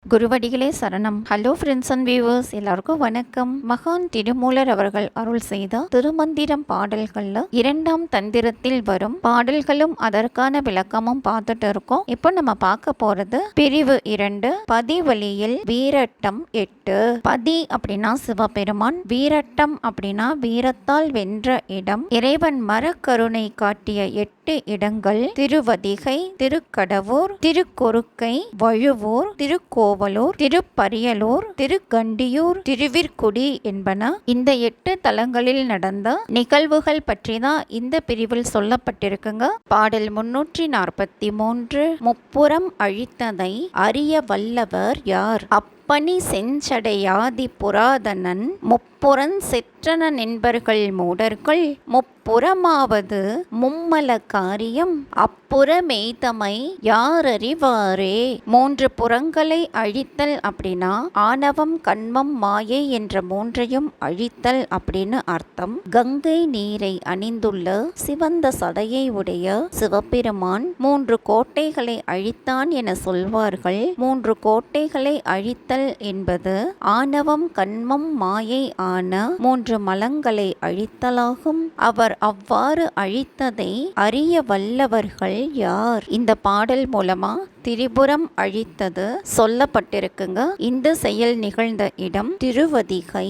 குருவடிகளே சரணம். Hello friends and viewers, எல்லாருக்கும் வணக்கம். மகான் திருமூலர் அவர்கள் அருள் செய்த திருமந்திரம் பாடல்கள்ல 2ஆம் தந்திரத்தில் வரும் பாடல்களும் அதற்கான விளக்கமும் பார்த்துட்டு இருக்கோம். இப்போ நம்ம பார்க்க போறது பிரிவு 2, பதிவழியில் வீரட்டம் 8. பதி அப்படின்னா சிவபெருமான், வீரட்டம் அப்படின்னா வீரத்தால் வென்ற இடம், இறைவன் மரக்கருணை காட்டிய 8 இடங்கள்: திருவதிகை, திருக்கடவூர், திருக்கொருக்கை, வழுவூர், திருக்கோவலூர், திருப்பரியலூர், திருக்கண்டியூர், திருவிற்குடி என்பன. இந்த 8 தலங்களில் நடந்த நிகழ்வுகள் பற்றி தான் இந்த பிரிவில் சொல்லப்பட்டிருக்குங்க. பாடல் 343. முப்புறம் அழித்ததை அறிய வல்லவர் யார்? அப்பனி செஞ்சடையாதி புராதனன் முப்புறன் செற்றன என்பர்கள் மூடர்கள் முப்புறமாவது மும்மல காரியம் அப்புறமெய்தமை யாரறிவாரே. 3 புறங்களை அழித்தல் அப்படின்னா ஆணவம், கண்மம், மாயை என்ற 3ஐயும் அழித்தல் அப்படின்னு அர்த்தம். கங்கை நீரை அணிந்துள்ள சிவந்த சடையை உடைய சிவபெருமான் 3 கோட்டைகளை அழித்தான் என சொல்வார்கள். 3 கோட்டைகளை அழித்தல் என்பது ஆணவம், கண்மம், மாயை ஆன 3 மலங்களை அழித்தலாகும். அவர் அவ்வாறு அழித்ததை அறிய வல்லவர்கள் யார்? இந்த பாடல் மூலமா திரிபுரம் அழித்தது சொல்லப்பட்டிருக்குங்க. இந்த செயல் நிகழ்ந்த இடம் திருவதிகை.